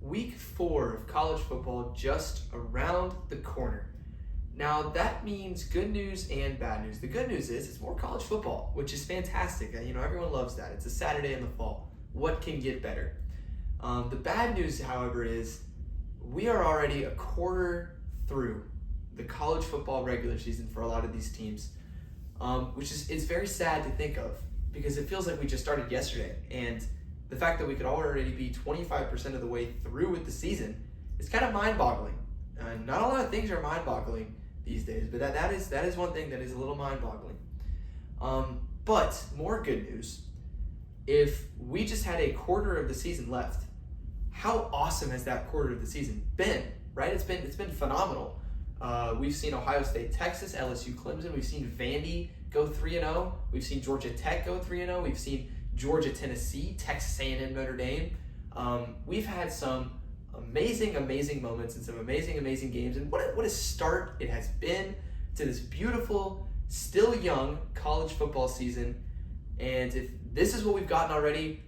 Week 4 of college football just around the corner. Now that means good news and bad news. The good news is it's more college football, which is fantastic. Everyone loves that. It's a Saturday in the fall. What can get better? The bad news, however, is we are already a quarter through the college football regular season for a lot of these teams, which is it's very sad to think of because it feels like we just started yesterday. And the fact that we could already be 25% of the way through with the season is kind of mind-boggling. Not a lot of things are mind-boggling these days, but that is one thing that is a little mind-boggling. But more good news, if we just had a quarter of the season left, how awesome has that quarter of the season been, right? It's been phenomenal. We've seen Ohio State, Texas, LSU, Clemson. We've seen Vandy go 3-0. We've seen Georgia Tech go 3-0. We've seen Georgia, Tennessee, Texas A&M, Notre Dame. We've had some amazing moments and some amazing games. And what a start it has been to this beautiful, still young college football season. And if this is what we've gotten already,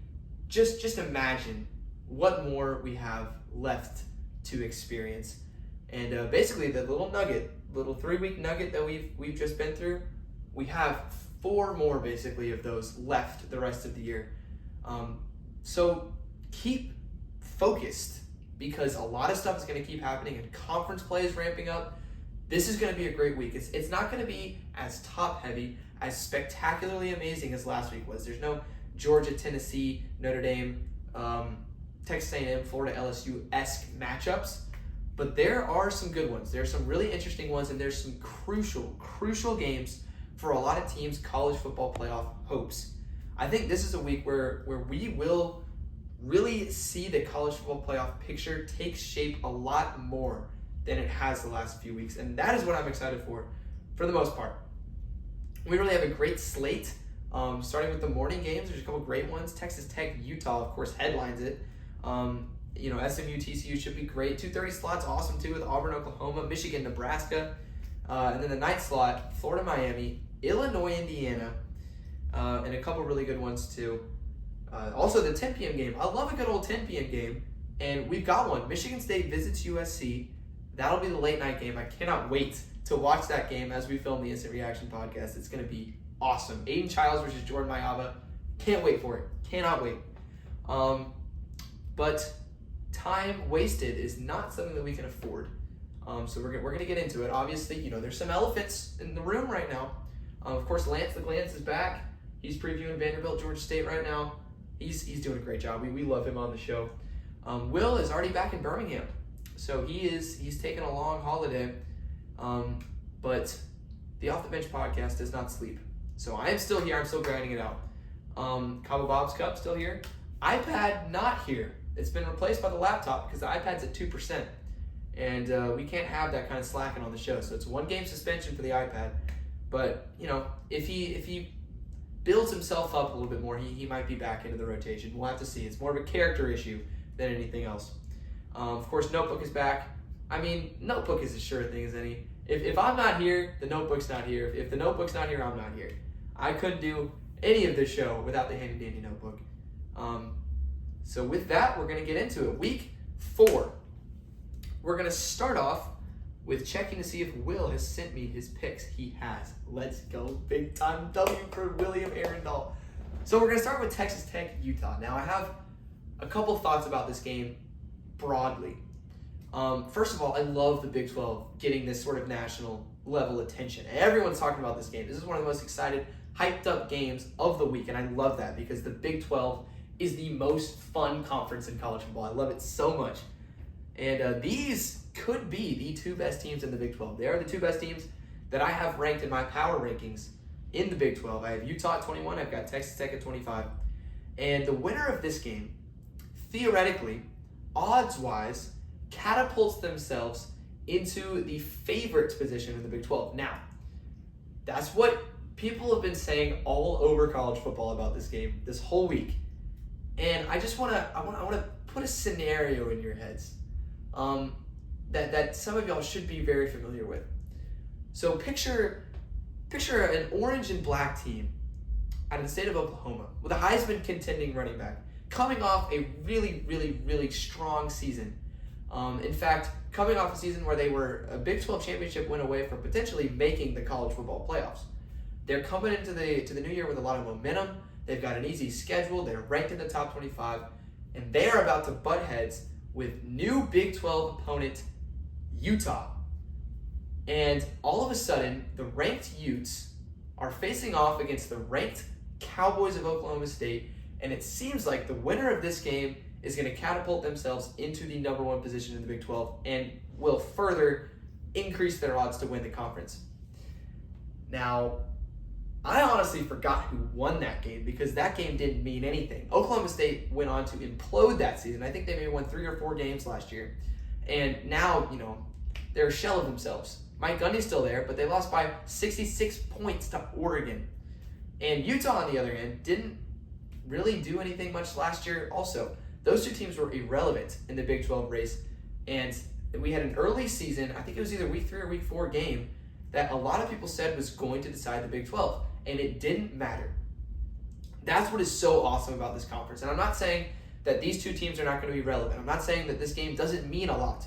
just imagine what more we have left to experience. And basically the little 3-week nugget that we've just been through, we have 4 more basically of those left the rest of the year. So keep focused because a lot of stuff is going to keep happening and conference play is ramping up. This is going to be a great week. It's not going to be as top heavy, as spectacularly amazing as last week was. There's no Georgia, Tennessee, Notre Dame, Texas A&M, Florida, LSU-esque matchups. But there are some good ones. There's some really interesting ones, and there's some crucial games for a lot of teams' college football playoff hopes. I think this is a week where we will really see the college football playoff picture take shape a lot more than it has the last few weeks. And that is what I'm excited for the most part. We really have a great slate, starting with the morning games. There's a couple great ones. Texas Tech, Utah, of course, headlines it. SMU, TCU should be great. 2:30 slot's awesome too with Auburn, Oklahoma, Michigan, Nebraska. And then the night slot, Florida, Miami, Illinois, Indiana, and a couple really good ones too. Also the 10 p.m. game. I love a good old 10 p.m. game, and we've got one. Michigan State visits USC. That'll be the late night game. I cannot wait to watch that game as we film the Instant Reaction podcast. It's going to be awesome. Aiden Childs versus Jordan Mayava. Can't wait for it. Cannot wait. But time wasted is not something that we can afford. So we're going to get into it. Obviously, there's some elephants in the room right now. Of course, Lance the Glance is back. He's previewing Vanderbilt, Georgia State right now. He's doing a great job. We love him on the show. Will is already back in Birmingham. So he's taking a long holiday. But the Off the Bench podcast does not sleep. So I am still here. I'm still grinding it out. Cabo Bob's Cup still here. iPad not here. It's been replaced by the laptop because the iPad's at 2%. And we can't have that kind of slacking on the show. So it's 1 game suspension for the iPad. But, if he builds himself up a little bit more, he might be back into the rotation. We'll have to see. It's more of a character issue than anything else. Of course, Notebook is back. Notebook is as sure a thing as any. If I'm not here, the Notebook's not here. If the Notebook's not here, I'm not here. I couldn't do any of this show without the handy dandy Notebook. So with that, we're going to get into it. Week 4. We're going to start off with checking to see if Will has sent me his picks. He has. Let's go. Big time W for William Arundel. So we're going to start with Texas Tech, Utah. Now I have a couple thoughts about this game broadly. First of all, I love the Big 12 getting this sort of national level attention. Everyone's talking about this game. This is one of the most excited, hyped up games of the week, and I love that because the Big 12 is the most fun conference in college football. I love it so much. And these could be the 2 best teams in the Big 12. They are the 2 best teams that I have ranked in my power rankings in the Big 12. I have Utah at 21. I've got Texas Tech at 25. And the winner of this game, theoretically, odds-wise, catapults themselves into the favorites position in the Big 12. Now, that's what people have been saying all over college football about this game this whole week. And I just want to put a scenario in your heads that some of y'all should be very familiar with. So picture an orange and black team out of the state of Oklahoma with a Heisman contending running back coming off a really, really, really strong season. In fact, coming off a season where they were a Big 12 championship win away from potentially making the college football playoffs. They're coming into the new year with a lot of momentum. They've got an easy schedule. They're ranked in the top 25, and they are about to butt heads with new Big 12 opponent Utah. And all of a sudden, the ranked Utes are facing off against the ranked Cowboys of Oklahoma State, and it seems like the winner of this game is going to catapult themselves into the number one position in the Big 12 and will further increase their odds to win the conference. Now, I honestly forgot who won that game because that game didn't mean anything. Oklahoma State went on to implode that season. I think they maybe won 3 or 4 games last year. And now, they're a shell of themselves. Mike Gundy's still there, but they lost by 66 points to Oregon. And Utah, on the other hand, didn't really do anything much last year also. Those two teams were irrelevant in the Big 12 race. And we had an early season, I think it was either week 3 or week 4 game, that a lot of people said was going to decide the Big 12. And it didn't matter. That's what is so awesome about this conference. And I'm not saying that these two teams are not going to be relevant. I'm not saying that this game doesn't mean a lot.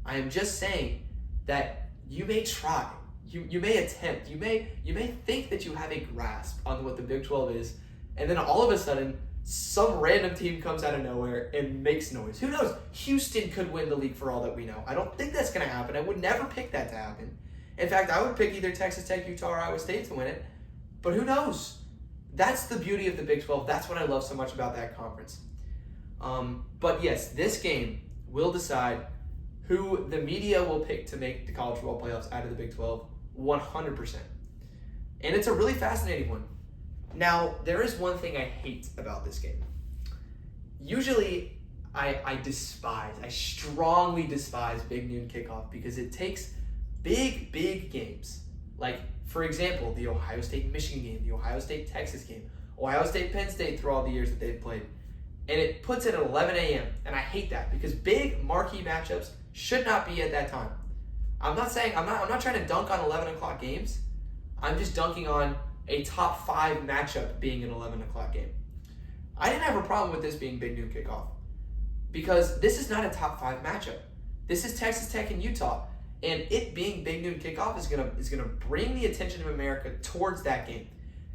I am just saying that you may try. You may attempt. You may think that you have a grasp on what the Big 12 is. And then all of a sudden, some random team comes out of nowhere and makes noise. Who knows? Houston could win the league for all that we know. I don't think that's going to happen. I would never pick that to happen. In fact, I would pick either Texas Tech, Utah, or Iowa State to win it. But who knows? That's the beauty of the Big 12. That's what I love so much about that conference. But yes, this game will decide who the media will pick to make the college football playoffs out of the Big 12 100%. And it's a really fascinating one. Now, there is one thing I hate about this game. Usually, I strongly despise big noon kickoff because it takes big games. Like, for example, the Ohio State-Michigan game, the Ohio State-Texas game, Ohio State-Penn State through all the years that they've played. And it puts it at 11 a.m. And I hate that because big marquee matchups should not be at that time. I'm not trying to dunk on 11 o'clock games. I'm just dunking on a top 5 matchup being an 11 o'clock game. I didn't have a problem with this being big noon kickoff because this is not a top 5 matchup. This is Texas Tech and Utah. And it being big noon kickoff is gonna bring the attention of America towards that game.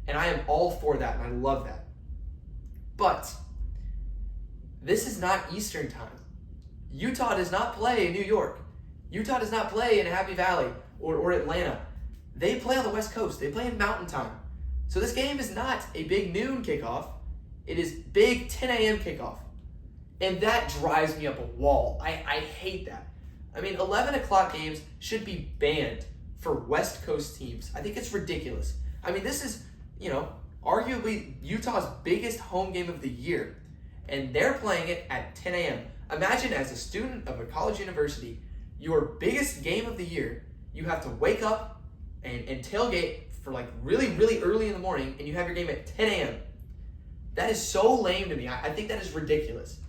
And I am all for that, and I love that. But this is not Eastern time. Utah does not play in New York. Utah does not play in Happy Valley or Atlanta. They play on the West Coast. They play in Mountain Time. So this game is not a big noon kickoff. It is big 10 a.m. kickoff. And that drives me up a wall. I hate that. I mean, 11 o'clock games should be banned for West Coast teams. I think it's ridiculous. I mean, this is, arguably Utah's biggest home game of the year. And they're playing it at 10 a.m. Imagine as a student of a college university, your biggest game of the year, you have to wake up and tailgate for like really, really early in the morning, and you have your game at 10 a.m. That is so lame to me. I think that is ridiculous.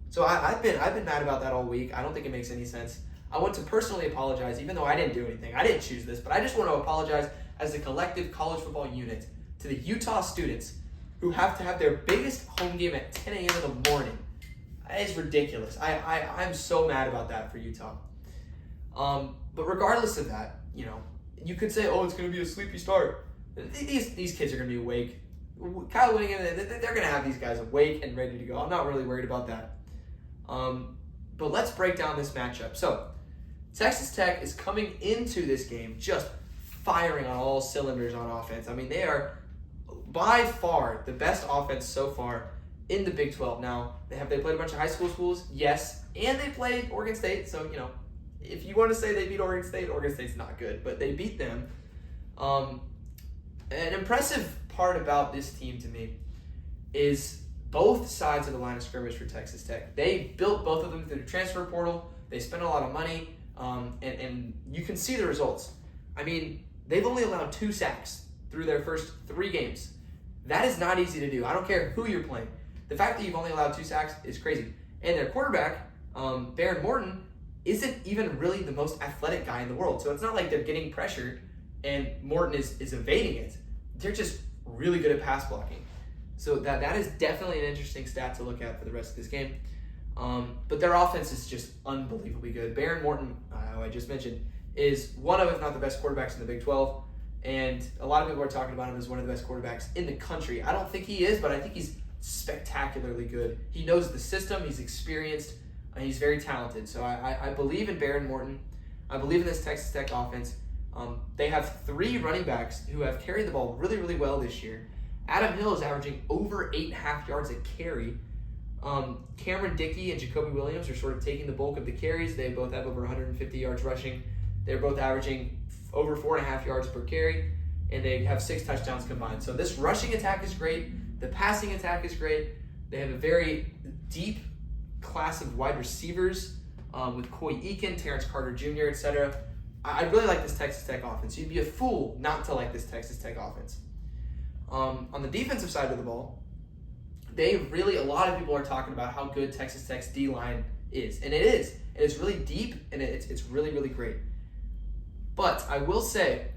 So I've been mad about that all week. I don't think it makes any sense. I want to personally apologize, even though I didn't do anything. I didn't choose this, but I just want to apologize as a collective college football unit to the Utah students who have to have their biggest home game at 10 a.m. in the morning. That is ridiculous. I'm so mad about that for Utah. But regardless of that, you could say, oh, it's going to be a sleepy start. These kids are going to be awake. Kyle Whittingham, they're going to have these guys awake and ready to go. I'm not really worried about that. But let's break down this matchup. So, Texas Tech is coming into this game just firing on all cylinders on offense. I mean, they are by far the best offense so far in the Big 12. Now, they played a bunch of high school schools? Yes. And they played Oregon State. So, if you want to say they beat Oregon State's not good, but they beat them. An impressive part about this team to me is both sides of the line of scrimmage for Texas Tech. They built both of them through the transfer portal. They spent a lot of money, and you can see the results. I mean, they've only allowed 2 sacks through their first 3 games. That is not easy to do. I don't care who you're playing. The fact that you've only allowed 2 sacks is crazy. And their quarterback, Baron Morton, isn't even really the most athletic guy in the world. So it's not like they're getting pressured and Morton is evading it. They're just really good at pass blocking. So that is definitely an interesting stat to look at for the rest of this game. But their offense is just unbelievably good. Baron Morton, who I just mentioned, is one of, if not the best quarterbacks in the Big 12. And a lot of people are talking about him as one of the best quarterbacks in the country. I don't think he is, but I think he's spectacularly good. He knows the system. He's experienced. And he's very talented. So I believe in Baron Morton. I believe in this Texas Tech offense. They have 3 running backs who have carried the ball really, really well this year. Adam Hill is averaging over 8.5 yards a carry. Cameron Dickey and Jacoby Williams are sort of taking the bulk of the carries. They both have over 150 yards rushing. They're both averaging over 4.5 yards per carry, and they have 6 touchdowns combined. So this rushing attack is great. The passing attack is great. They have a very deep class of wide receivers with Coy Eakin, Terrence Carter Jr., etc. I really like this Texas Tech offense. You'd be a fool not to like this Texas Tech offense. On the defensive side of the ball, a lot of people are talking about how good Texas Tech's D-line is. And it is. And it's really deep, and it's really, really great. But I will say,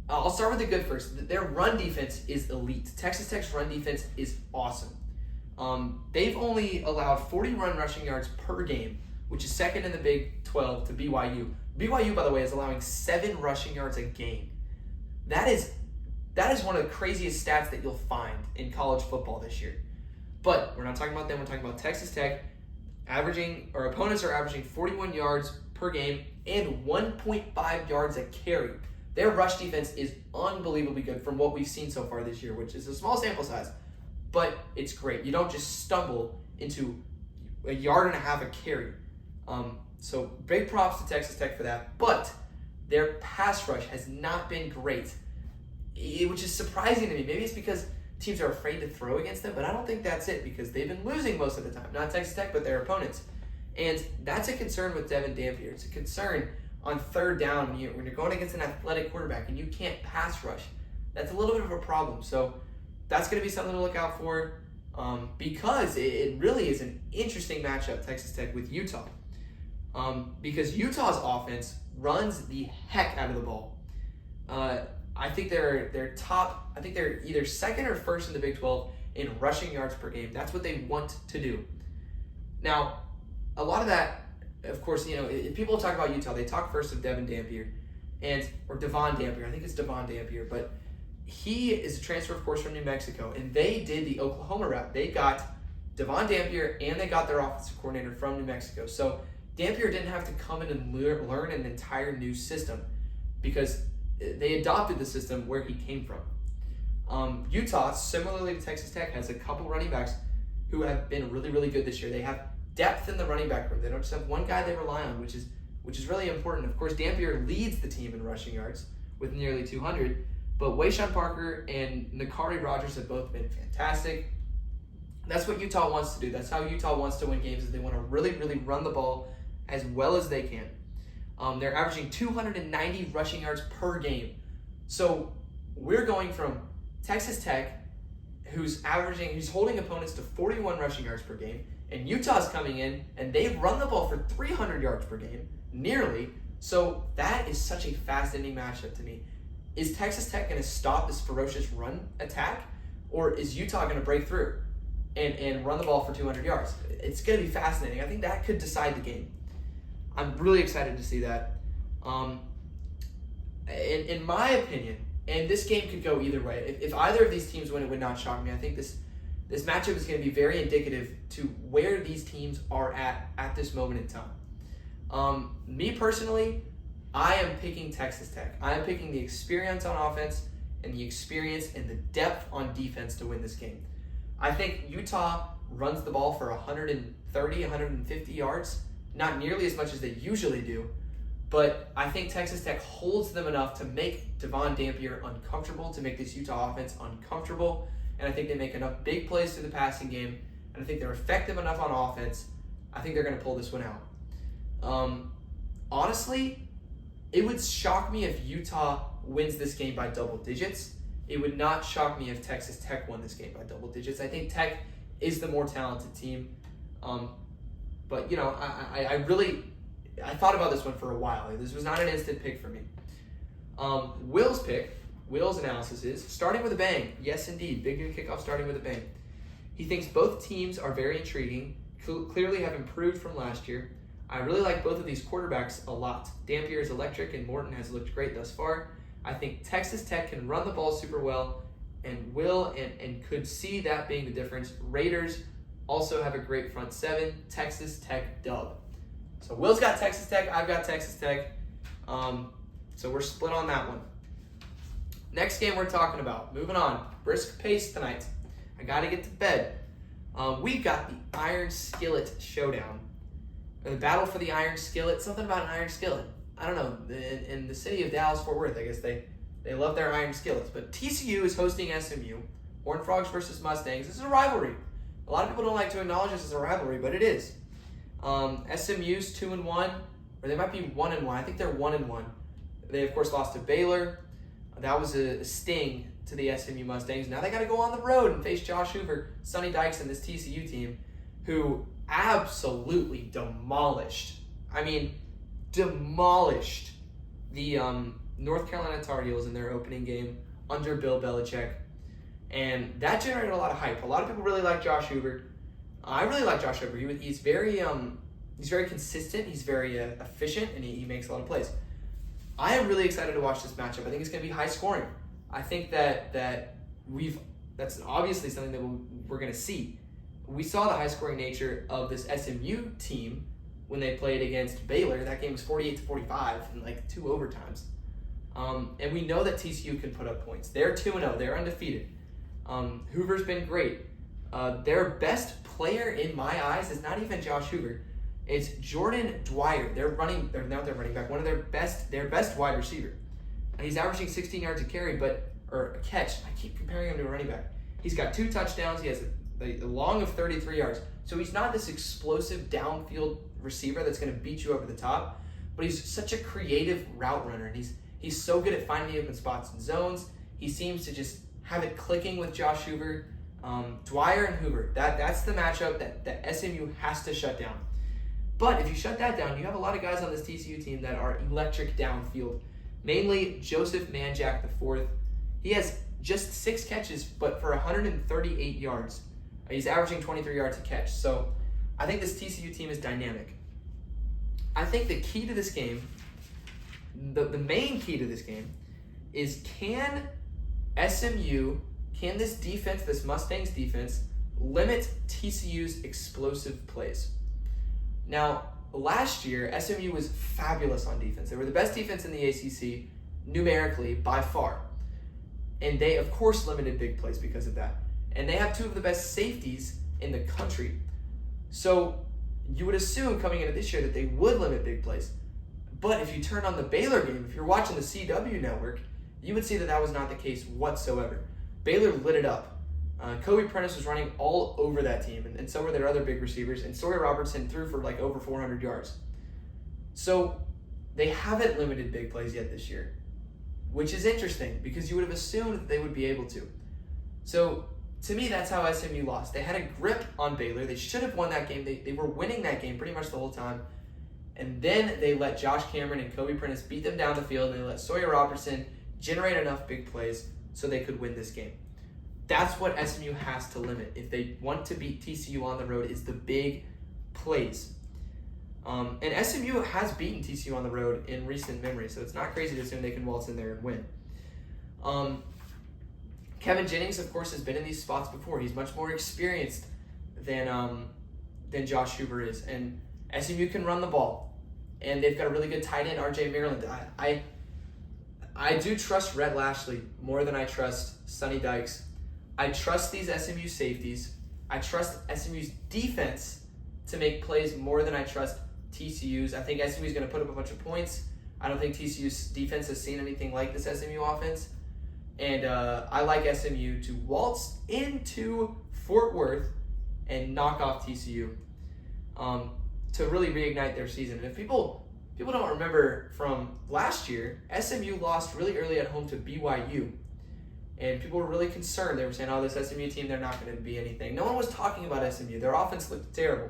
I'll start with the good first. Their run defense is elite. Texas Tech's run defense is awesome. They've only allowed 40 rushing yards per game, which is second in the Big 12 to BYU. BYU, by the way, is allowing 7 rushing yards a game. That is one of the craziest stats that you'll find in college football this year. But we're not talking about them. We're talking about Texas Tech opponents are averaging 41 yards per game and 1.5 yards a carry. Their rush defense is unbelievably good from what we've seen so far this year, which is a small sample size, but it's great. You don't just stumble into 1.5 yards a carry. So big props to Texas Tech for that. But their pass rush has not been great, which is surprising to me. Maybe it's because teams are afraid to throw against them, but I don't think that's it, because they've been losing most of the time. Not Texas Tech, but their opponents. And that's a concern with Devin Dampier. It's a concern on third down when you're going against an athletic quarterback and you can't pass rush. That's a little bit of a problem. So that's going to be something to look out for, because it really is an interesting matchup, Texas Tech with Utah. Because Utah's offense runs the heck out of the ball. I think they're top. I think they're either second or first in the Big 12 in rushing yards per game. That's what they want to do. Now, a lot of that, of course, if people talk about Utah, they talk first of Devin Dampier, or Devon Dampier. I think it's Devon Dampier, but he is a transfer, of course, from New Mexico, and they did the Oklahoma route. They got Devon Dampier, and they got their offensive coordinator from New Mexico. So Dampier didn't have to come in and learn an entire new system, because they adopted the system where he came from. Utah, similarly to Texas Tech, has a couple running backs who have been really, really good this year. They have depth in the running back room. They don't just have one guy they rely on, which is really important. Of course, Dampier leads the team in rushing yards with nearly 200, but Wayshawn Parker and Nakari Rogers have both been fantastic. That's what Utah wants to do. That's how Utah wants to win games, is they want to really, really run the ball as well as they can. They're averaging 290 rushing yards per game. So we're going from Texas Tech, who's holding opponents to 41 rushing yards per game, and Utah's coming in, and they've run the ball for 300 yards per game, nearly. So that is such a fascinating matchup to me. Is Texas Tech going to stop this ferocious run attack, or is Utah going to break through and run the ball for 200 yards? It's going to be fascinating. I think that could decide the game. I'm really excited to see that. In my opinion, and this game could go either way. If either of these teams win, it would not shock me. I think this matchup is going to be very indicative to where these teams are at this moment in time. Me personally, I am picking Texas Tech. I am picking the experience on offense and the experience and the depth on defense to win this game. I think Utah runs the ball for 130, 150 yards. Not nearly as much as they usually do, but I think Texas Tech holds them enough to make Devon Dampier uncomfortable, to make this Utah offense uncomfortable, and I think they make enough big plays through the passing game, and I think they're effective enough on offense. I think they're going to pull this one out. Honestly, it would shock me if Utah wins this game by double digits. It would not shock me if Texas Tech won this game by double digits. I think Tech is the more talented team. But, I thought about this one for a while. This was not an instant pick for me. Will's pick Will's analysis is starting with a bang. Yes, indeed. Big Noon Kickoff starting with a bang. He thinks both teams are very intriguing, clearly have improved from last year. I really like both of these quarterbacks a lot. Dampier is electric and Morton has looked great thus far. I think Texas Tech can run the ball super well and will and could see that being the difference. Raiders also have a great front seven. Texas Tech dub. So Will's got Texas Tech. I've got Texas Tech. So we're split on that one. Next game we're talking about. Moving on. Brisk pace tonight. I got to get to bed. We've got the Iron Skillet Showdown. The battle for the Iron Skillet. Something about an Iron Skillet. I don't know. In the city of Dallas-Fort Worth, I guess they love their Iron Skillets. But TCU is hosting SMU. Horned Frogs versus Mustangs. This is a rivalry. A lot of people don't like to acknowledge this as a rivalry, but it is. SMU's 2-1, or they might be 1-1. I think they're 1-1. They of course lost to Baylor. That was a sting to the SMU Mustangs. Now they got to go on the road and face Josh Hoover, Sonny Dykes, and this TCU team, who absolutely demolished the North Carolina Tar Heels in their opening game under Bill Belichick, and that generated a lot of hype. A lot of people really like Josh Hoover. I really like Josh Hoover. He's very consistent. He's very efficient, and he makes a lot of plays. I am really excited to watch this matchup. I think it's going to be high scoring. I think that's obviously something that we're going to see. We saw the high scoring nature of this SMU team when they played against Baylor. That game was 48-45 in like 2 overtimes. And we know that TCU can put up points. They're 2-0. They're undefeated. Hoover's been great. Their best player in my eyes is not even Josh Hoover. It's Jordan Dwyer. They're running back. One of their best wide receiver. And he's averaging 16 yards a catch. I keep comparing him to a running back. He's got 2 touchdowns. He has a long of 33 yards. So he's not this explosive downfield receiver that's going to beat you over the top, but he's such a creative route runner, and he's so good at finding the open spots and zones. He seems to just have it clicking with Josh Hoover. Dwyer and Hoover, that's the matchup that SMU has to shut down. But if you shut that down, you have a lot of guys on this TCU team that are electric downfield. Mainly Joseph Manjack IV. He has just 6 catches, but for 138 yards. He's averaging 23 yards a catch. So I think this TCU team is dynamic. I think the key to this game, the main key to this game, is can this defense, this Mustangs defense, limit TCU's explosive plays? Now, last year, SMU was fabulous on defense. They were the best defense in the ACC, numerically, by far. And they, of course, limited big plays because of that. And they have 2 of the best safeties in the country. So you would assume coming into this year that they would limit big plays. But if you turn on the Baylor game, if you're watching the CW network, you would see that was not the case whatsoever. Baylor lit it up. Kobe Prentice was running all over that team, and so were their other big receivers, and Sawyer Robertson threw for like over 400 yards. So they haven't limited big plays yet this year, which is interesting because you would have assumed that they would be able to. So to me, that's how SMU lost. They had a grip on Baylor. They should have won that game. They were winning that game pretty much the whole time. And then they let Josh Cameron and Kobe Prentice beat them down the field, and they let Sawyer Robertson generate enough big plays so they could win this game. That's what SMU has to limit if they want to beat TCU on the road, is the big plays. And SMU has beaten TCU on the road in recent memory, so it's not crazy to assume they can waltz in there and win. Kevin Jennings, of course, has been in these spots before. He's much more experienced than Josh Hoover is, and SMU can run the ball, and they've got a really good tight end, RJ Maryland. I do trust Rhett Lashley more than I trust Sonny Dykes. I trust these SMU safeties. I trust SMU's defense to make plays more than I trust TCU's. I think SMU's going to put up a bunch of points. I don't think TCU's defense has seen anything like this SMU offense. And I like SMU to waltz into Fort Worth and knock off TCU to really reignite their season. And if people don't remember from last year, SMU lost really early at home to BYU. And people were really concerned. They were saying, oh, this SMU team, they're not going to be anything. No one was talking about SMU. Their offense looked terrible.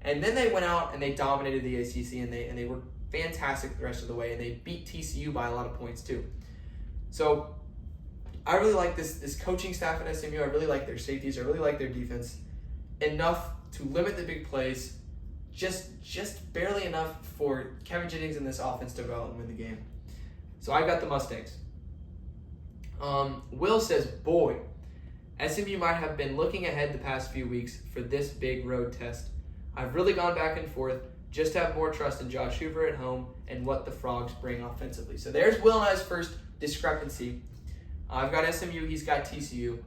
And then they went out and they dominated the ACC, and they were fantastic the rest of the way, and they beat TCU by a lot of points too. So I really like this coaching staff at SMU. I really like their safeties. I really like their defense enough to limit the big plays, just barely enough for Kevin Jennings and this offense to go out and win the game. So I got the Mustangs. Will says, boy, SMU might have been looking ahead the past few weeks for this big road test. I've really gone back and forth, just have more trust in Josh Hoover at home and what the Frogs bring offensively. So there's Will and I's first discrepancy. I've got SMU, he's got TCU.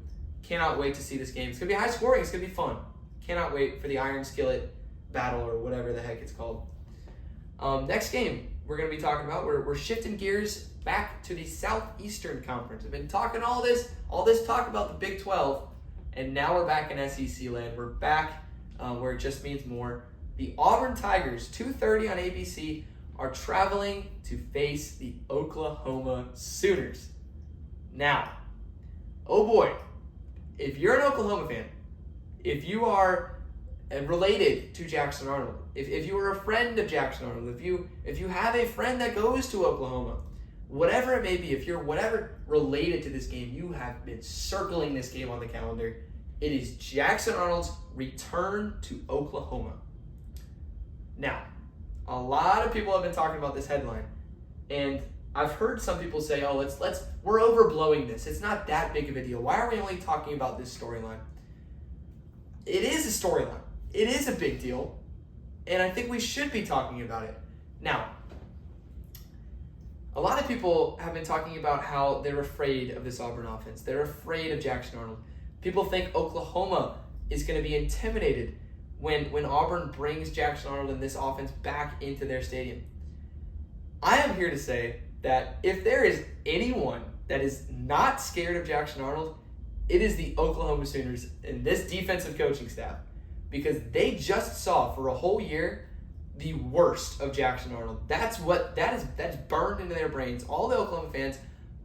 Cannot wait to see this game. It's going to be high scoring, it's going to be fun. Cannot wait for the Iron Skillet battle or whatever the heck it's called. Next game we're going to be talking about, we're shifting gears back to the Southeastern Conference. I've been talking all this talk about the Big 12, and now we're back in SEC land. We're back where it just means more. The Auburn Tigers, 2:30 on ABC, are traveling to face the Oklahoma Sooners. Now, oh boy, if you're an Oklahoma fan, if you are related to Jackson Arnold, if you are a friend of Jackson Arnold, if you have a friend that goes to Oklahoma, whatever it may be, if you're whatever related to this game, you have been circling this game on the calendar. It is Jackson Arnold's return to Oklahoma. Now, a lot of people have been talking about this headline, and I've heard some people say, "Oh, we're overblowing this. It's not that big of a deal. Why are we only talking about this storyline?" It is a storyline. It is a big deal, and I think we should be talking about it. Now, a lot of people have been talking about how they're afraid of this Auburn offense. They're afraid of Jackson Arnold. People think Oklahoma is going to be intimidated when Auburn brings Jackson Arnold and this offense back into their stadium. I am here to say that if there is anyone that is not scared of Jackson Arnold, it is the Oklahoma Sooners and this defensive coaching staff, because they just saw for a whole year the worst of Jackson Arnold. That's burned into their brains. All the Oklahoma fans,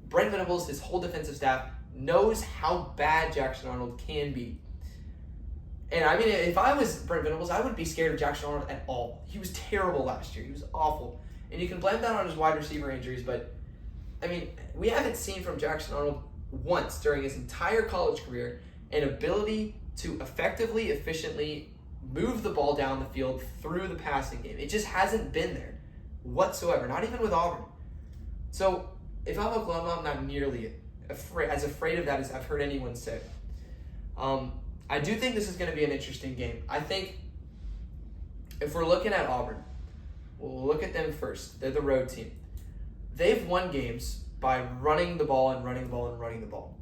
Brent Venables, his whole defensive staff, knows how bad Jackson Arnold can be. And I mean, if I was Brent Venables, I wouldn't be scared of Jackson Arnold at all. He was terrible last year. He was awful. And you can blame that on his wide receiver injuries, but I mean, we haven't seen from Jackson Arnold once during his entire college career an ability to effectively, efficiently move the ball down the field through the passing game. It just hasn't been there whatsoever, not even with Auburn. So if I'm Oklahoma, I'm not nearly as afraid of that as I've heard anyone say. I do think this is going to be an interesting game. I think if we're looking at Auburn, we'll look at them first. They're the road team. They've won games by running the ball and running the ball and running the ball.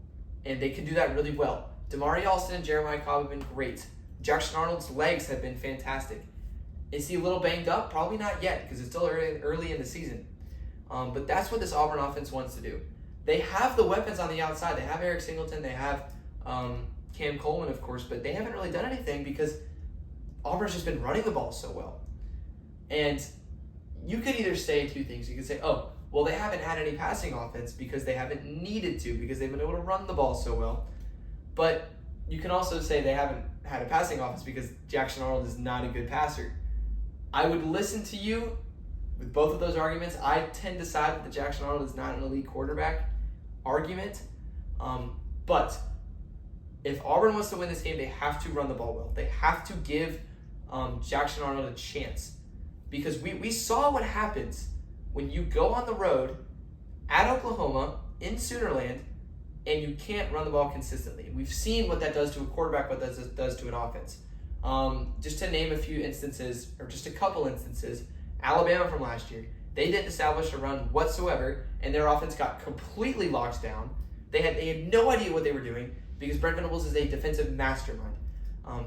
And they can do that really well. Damari Alston and Jeremiah Cobb have been great. Jackson Arnold's legs have been fantastic. Is he a little banged up? Probably not yet, because it's still early in the season. But that's what this Auburn offense wants to do. They have the weapons on the outside. They have Eric Singleton. They have Cam Coleman, of course, but they haven't really done anything because Auburn's just been running the ball so well. And you could either say two things. You could say, oh, well, they haven't had any passing offense because they haven't needed to, because they've been able to run the ball so well. But you can also say they haven't had a passing offense because Jackson Arnold is not a good passer. I would listen to you with both of those arguments. I tend to side with the Jackson Arnold is not an elite quarterback argument. But if Auburn wants to win this game, they have to run the ball well. They have to give Jackson Arnold a chance. Because we saw what happens when you go on the road at Oklahoma in Soonerland and you can't run the ball consistently. We've seen what that does to a quarterback, what that does to an offense. Just to name a few instances, or just a couple instances, Alabama from last year, they didn't establish a run whatsoever, and their offense got completely locked down. They had no idea what they were doing because Brent Venables is a defensive mastermind.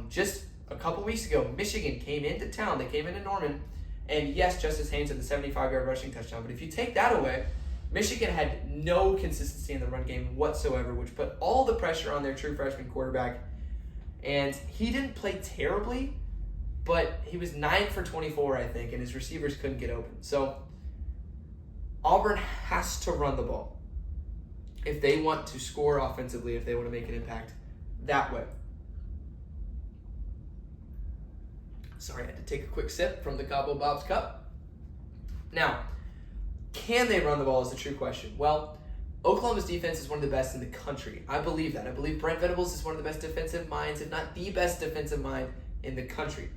Just a couple weeks ago, Michigan came into town. They came into Norman, and yes, Justice Haynes had the 75-yard rushing touchdown, but if you take that away, Michigan had no consistency in the run game whatsoever, which put all the pressure on their true freshman quarterback. And he didn't play terribly, but he was 9 for 24, I think, and his receivers couldn't get open. So Auburn has to run the ball if they want to score offensively, if they want to make an impact that way. Sorry, I had to take a quick sip from the Cabo Bob's cup. Now, can they run the ball is the true question. Well, Oklahoma's defense is one of the best in the country. I believe that. I believe Brent Venables is one of the best defensive minds, if not the best defensive mind in the country.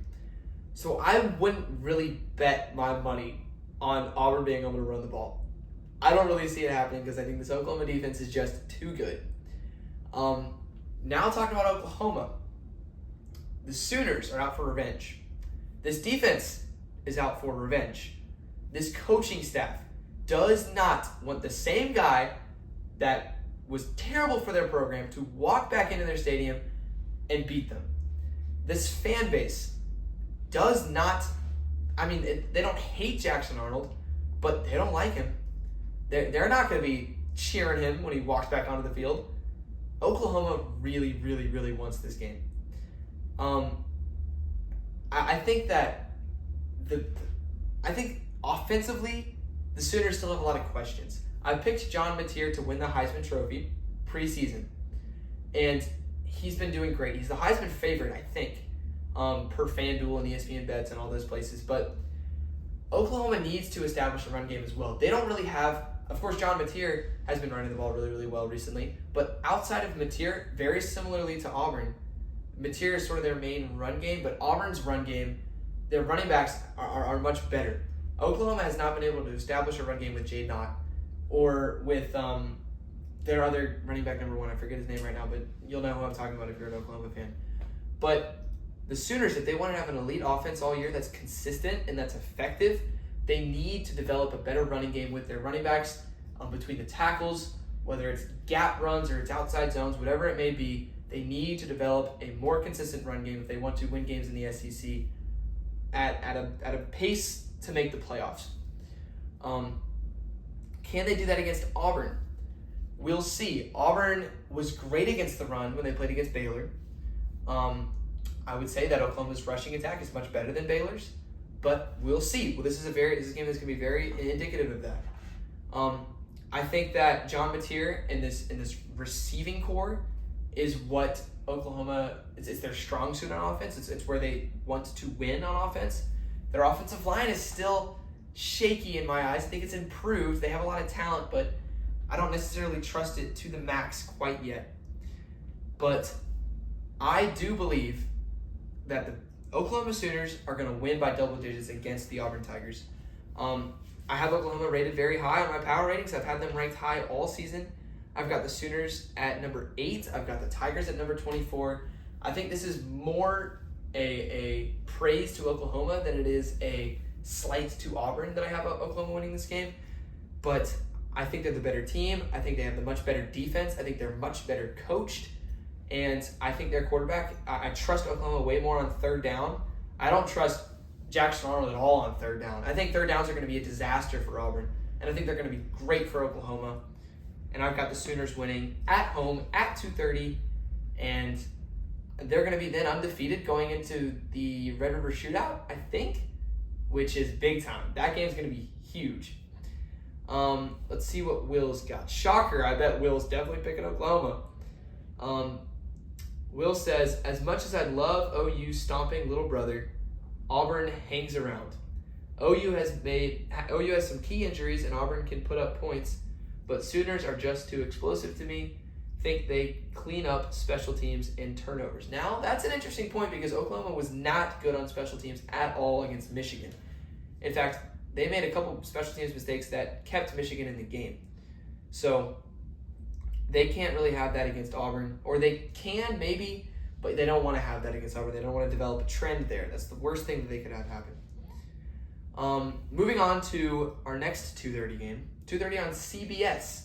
So I wouldn't really bet my money on Auburn being able to run the ball. I don't really see it happening because I think this Oklahoma defense is just too good. Now talking about Oklahoma, the Sooners are out for revenge. This defense is out for revenge. This coaching staff does not want the same guy that was terrible for their program to walk back into their stadium and beat them. This fan base does not, they don't hate Jackson Arnold, but they don't like him. They're not going to be cheering him when he walks back onto the field. Oklahoma really, really, really wants this game. I think that offensively, the Sooners still have a lot of questions. I picked John Mateer to win the Heisman Trophy preseason, and he's been doing great. He's the Heisman favorite, I think, per FanDuel and ESPN Bets and all those places. But Oklahoma needs to establish a run game as well. They don't really have. Of course, John Mateer has been running the ball really, really well recently. But outside of Mateer, very similarly to Auburn, Mateer is sort of their main run game, but Auburn's run game, their running backs are much better. Oklahoma has not been able to establish a run game with Jade Knott or with their other running back number 1. I forget his name right now, but you'll know who I'm talking about if you're an Oklahoma fan. But the Sooners, if they want to have an elite offense all year that's consistent and that's effective, they need to develop a better running game with their running backs between the tackles, whether it's gap runs or it's outside zones, whatever it may be. They need to develop a more consistent run game if they want to win games in the SEC at a pace to make the playoffs. Can they do that against Auburn? We'll see. Auburn was great against the run when they played against Baylor. I would say that Oklahoma's rushing attack is much better than Baylor's, but we'll see. Well, this is a game that's going to be very indicative of that. I think that John Mateer in this receiving core is what Oklahoma it's their strong suit on offense. It's where they want to win on offense. Their offensive line is still shaky in my eyes. I think it's improved. They have a lot of talent, but I don't necessarily trust it to the max quite yet. But I do believe that the Oklahoma Sooners are going to win by double digits against the Auburn Tigers. I have Oklahoma rated very high on my power ratings. I've had them ranked high all season. I've got the Sooners at number 8. I've got the Tigers at number 24. I think this is more a praise to Oklahoma than it is a slight to Auburn that I have Oklahoma winning this game. But I think they're the better team. I think they have the much better defense. I think they're much better coached. And I think their quarterback, I trust Oklahoma way more on third down. I don't trust Jackson Arnold at all on third down. I think third downs are going to be a disaster for Auburn. And I think they're going to be great for Oklahoma. And I've got the Sooners winning at home at 2:30. And they're going to be then undefeated going into the Red River Shootout, I think, which is big time. That game's going to be huge. Let's see what Will's got. Shocker, I bet Will's definitely picking Oklahoma. Will says, as much as I'd love OU stomping little brother, Auburn hangs around. OU has some key injuries and Auburn can put up points, but Sooners are just too explosive to me. Think they clean up special teams and turnovers. Now, that's an interesting point because Oklahoma was not good on special teams at all against Michigan. In fact, they made a couple special teams mistakes that kept Michigan in the game. So they can't really have that against Auburn, or they can maybe, but they don't want to have that against Auburn. They don't want to develop a trend there. That's the worst thing that they could have happen. Moving on to our next 2:30 game, 2:30 on CBS.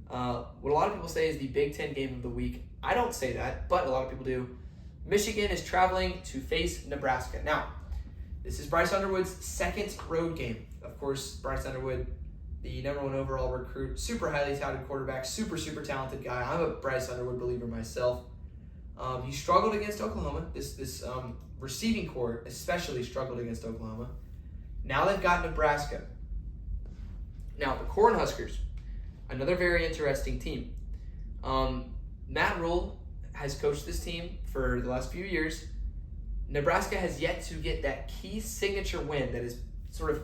What a lot of people say is the Big Ten game of the week. I don't say that, but a lot of people do. Michigan is traveling to face Nebraska. Now, this is Bryce Underwood's second road game. Of course, Bryce Underwood, the number 1 overall recruit, super highly touted quarterback, super talented guy. I'm a Bryce Underwood believer myself. He struggled against Oklahoma. This receiving core especially struggled against Oklahoma. Now they've got Nebraska. Now, the Cornhuskers, another very interesting team. Matt Rule has coached this team for the last few years. Nebraska has yet to get that key signature win that has sort of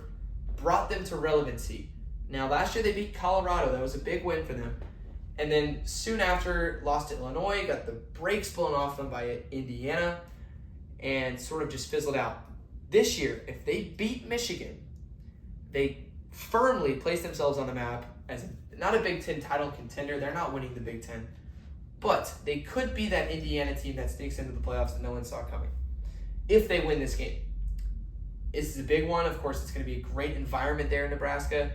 brought them to relevancy. Now, last year they beat Colorado. That was a big win for them. And then soon after, lost to Illinois, got the brakes blown off them by Indiana, and sort of just fizzled out. This year, if they beat Michigan, they firmly place themselves on the map as not a Big Ten title contender. They're not winning the Big Ten. But they could be that Indiana team that sneaks into the playoffs that no one saw coming if they win this game. This is a big one. Of course, it's going to be a great environment there in Nebraska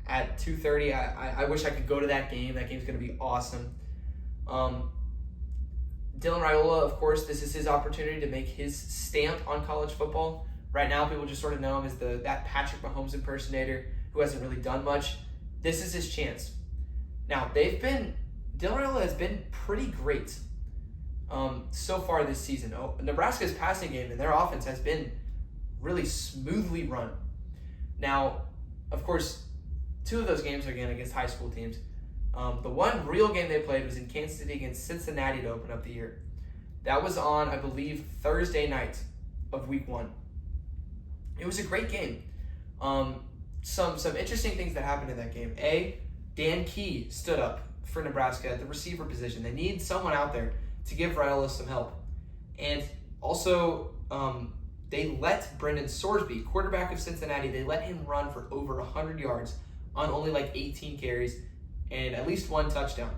at 2:30. I wish I could go to that game. That game's going to be awesome. Dylan Raiola, of course, this is his opportunity to make his stamp on college football. Right now, people just sort of know him as that Patrick Mahomes impersonator who hasn't really done much. This is his chance. Now, Dylan Raiola has been pretty great so far this season. Nebraska's passing game and their offense has been really smoothly run. Now, of course, 2 of those games are again against high school teams. The one real game they played was in Kansas City against Cincinnati to open up the year. That was on, I believe, Thursday night of week 1. It was a great game. Some interesting things that happened in that game. Dan Key stood up for Nebraska at the receiver position. They need someone out there to give Raiola some help. And also, they let Brendan Sorsby, quarterback of Cincinnati, they let him run for over 100 yards on only like 18 carries and at least 1 touchdown.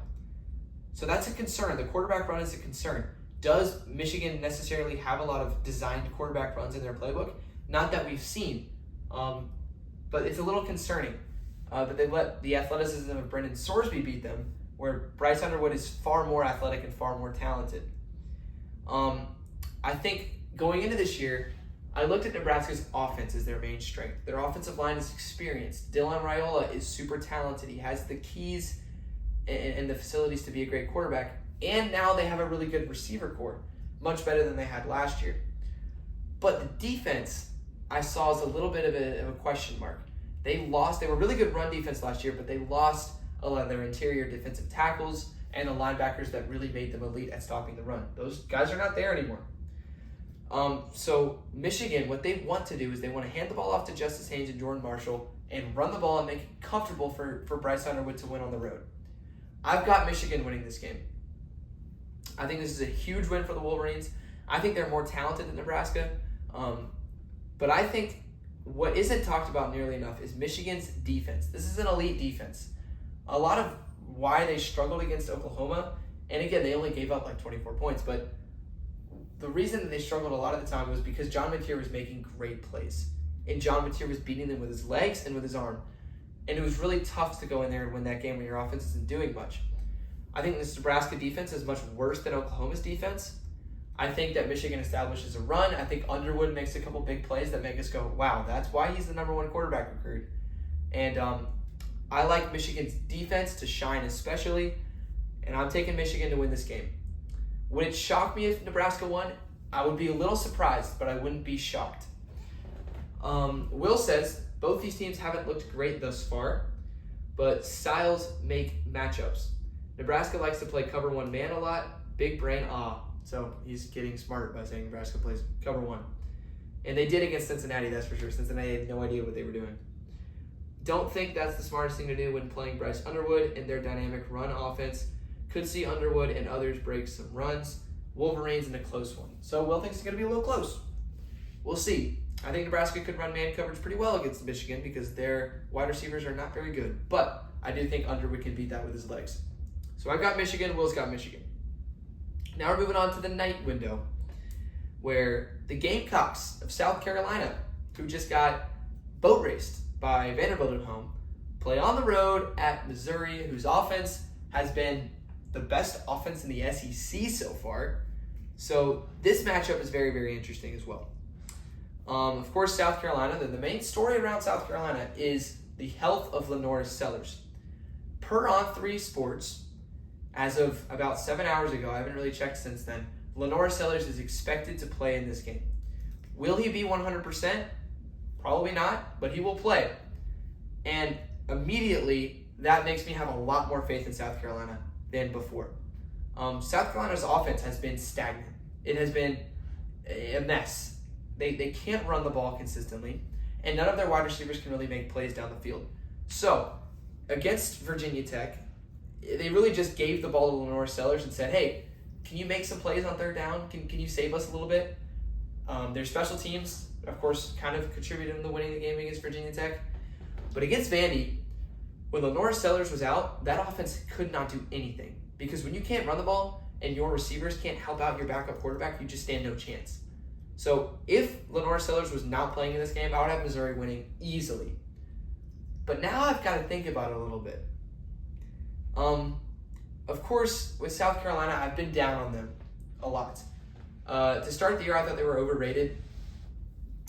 So that's a concern. The quarterback run is a concern. Does Michigan necessarily have a lot of designed quarterback runs in their playbook? Not that we've seen, but it's a little concerning that they let the athleticism of Brendan Sorsby beat them, where Bryce Underwood is far more athletic and far more talented. I think going into this year, I looked at Nebraska's offense as their main strength. Their offensive line is experienced. Dylan Raiola is super talented. He has the keys and the facilities to be a great quarterback. And now they have a really good receiver core, much better than they had last year. But the defense, I saw as a little bit of a question mark. They were really good run defense last year, but they lost a lot of their interior defensive tackles and the linebackers that really made them elite at stopping the run. Those guys are not there anymore. So Michigan, what they want to do is they want to hand the ball off to Justice Haynes and Jordan Marshall and run the ball and make it comfortable for Bryce Underwood to win on the road. I've got Michigan winning this game. I think this is a huge win for the Wolverines. I think they're more talented than Nebraska. But I think what isn't talked about nearly enough is Michigan's defense. This is an elite defense. A lot of why they struggled against Oklahoma, and again, they only gave up like 24 points, but the reason that they struggled a lot of the time was because John Mateer was making great plays. And John Mateer was beating them with his legs and with his arm. And it was really tough to go in there and win that game when your offense isn't doing much. I think this Nebraska defense is much worse than Oklahoma's defense. I think that Michigan establishes a run. I think Underwood makes a couple big plays that make us go, wow, that's why he's the number 1 quarterback recruit. And I like Michigan's defense to shine especially, and I'm taking Michigan to win this game. Would it shock me if Nebraska won? I would be a little surprised, but I wouldn't be shocked. Will says, both these teams haven't looked great thus far, but styles make matchups. Nebraska likes to play cover 1 man a lot. Big brain, So he's getting smart by saying Nebraska plays cover 1. And they did against Cincinnati, that's for sure. Cincinnati had no idea what they were doing. Don't think that's the smartest thing to do when playing Bryce Underwood in their dynamic run offense. Could see Underwood and others break some runs. Wolverines in a close one. So Will thinks it's going to be a little close. We'll see. I think Nebraska could run man coverage pretty well against Michigan because their wide receivers are not very good. But I do think Underwood can beat that with his legs. So I've got Michigan. Will's got Michigan. Now we're moving on to the night window, where the Gamecocks of South Carolina, who just got boat raced by Vanderbilt at home, play on the road at Missouri, whose offense has been the best offense in the SEC so far. So this matchup is very, very interesting as well. Of course, South Carolina, the main story around South Carolina is the health of Lenora Sellers. Per On3 Sports, as of about 7 hours ago, I haven't really checked since then, Lenora Sellers is expected to play in this game. Will he be 100%? Probably not, but he will play. And immediately, that makes me have a lot more faith in South Carolina than before. South Carolina's offense has been stagnant. It has been a mess. They can't run the ball consistently, and none of their wide receivers can really make plays down the field. So, against Virginia Tech, they really just gave the ball to Lenore Sellers and said, hey, can you make some plays on third down? Can you save us a little bit? Their special teams, of course, kind of contributed in the winning the game against Virginia Tech. But against Vandy, when Lenore Sellers was out, that offense could not do anything. Because when you can't run the ball and your receivers can't help out your backup quarterback, you just stand no chance. So if Lenore Sellers was not playing in this game, I would have Missouri winning easily. But now I've got to think about it a little bit. Of course, with South Carolina, I've been down on them a lot. To start the year, I thought they were overrated.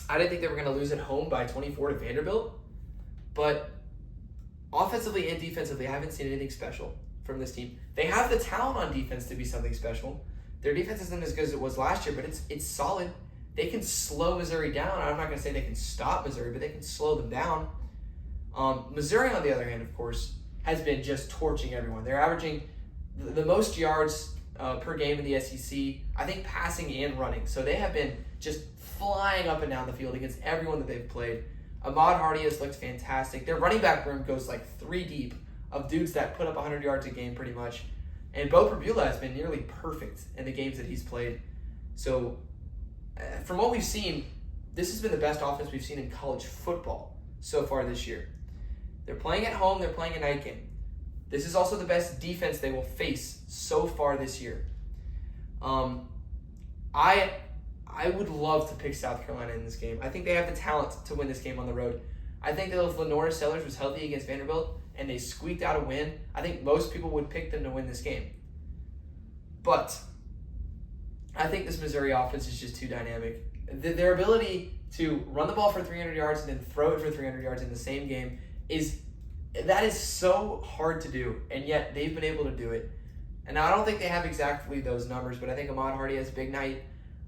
I didn't think they were going to lose at home by 24 to Vanderbilt. But offensively and defensively, I haven't seen anything special from this team. They have the talent on defense to be something special. Their defense isn't as good as it was last year, but it's solid. They can slow Missouri down. I'm not going to say they can stop Missouri, but they can slow them down. Missouri, on the other hand, of course, has been just torching everyone. They're averaging the most yards per game in the SEC, I think passing and running. So they have been just flying up and down the field against everyone that they've played. Ahmad Hardy has looked fantastic. Their running back room goes like 3 deep of dudes that put up 100 yards a game pretty much. And Bo Prabula has been nearly perfect in the games that he's played. So from what we've seen, this has been the best offense we've seen in college football so far this year. They're playing at home. They're playing a night game. This is also the best defense they will face so far this year. I would love to pick South Carolina in this game. I think they have the talent to win this game on the road. I think that if Lenore Sellers was healthy against Vanderbilt and they squeaked out a win, I think most people would pick them to win this game. But I think this Missouri offense is just too dynamic. Their ability to run the ball for 300 yards and then throw it for 300 yards in the same game is so hard to do, and yet they've been able to do it. And now I don't think they have exactly those numbers, but I think Ahmad Hardy has a big night.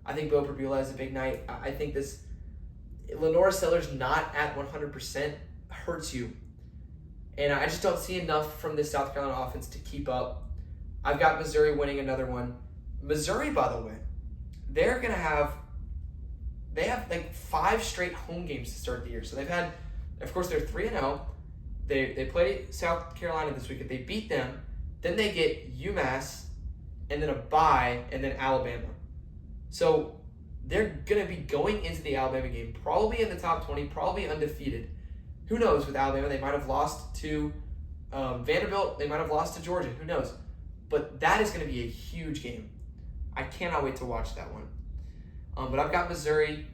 I think Bo Prabula has a big night. I think this Lenore Sellers not at 100% hurts you. And I just don't see enough from this South Carolina offense to keep up. I've got Missouri winning another one. Missouri, by the way, they have like 5 straight home games to start the year. So they've had, of course, they're 3-0. They played South Carolina this week. If they beat them, then they get UMass, and then a bye, and then Alabama. So they're going to be going into the Alabama game probably in the top 20, probably undefeated. Who knows with Alabama? They might have lost to Vanderbilt. They might have lost to Georgia. Who knows? But that is going to be a huge game. I cannot wait to watch that one. But I've got Missouri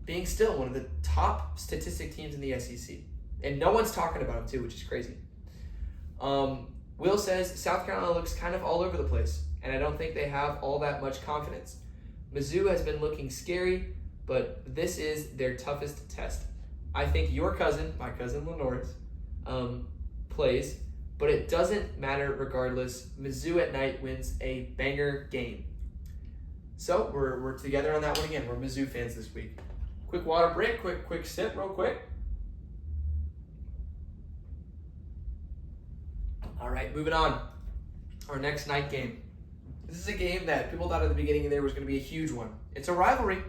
being still one of the top statistic teams in the SEC. And no one's talking about them, too, which is crazy. Will says South Carolina looks kind of all over the place, and I don't think they have all that much confidence. Mizzou has been looking scary, but this is their toughest test. I think your cousin, my cousin Lenore's, plays, but it doesn't matter regardless. Mizzou at night wins a banger game. So we're together on that one again. We're Mizzou fans this week. Quick water break, quick sip real quick. All right, moving on. Our next night game. This is a game that people thought at the beginning of the year was going to be a huge one. It's a rivalry,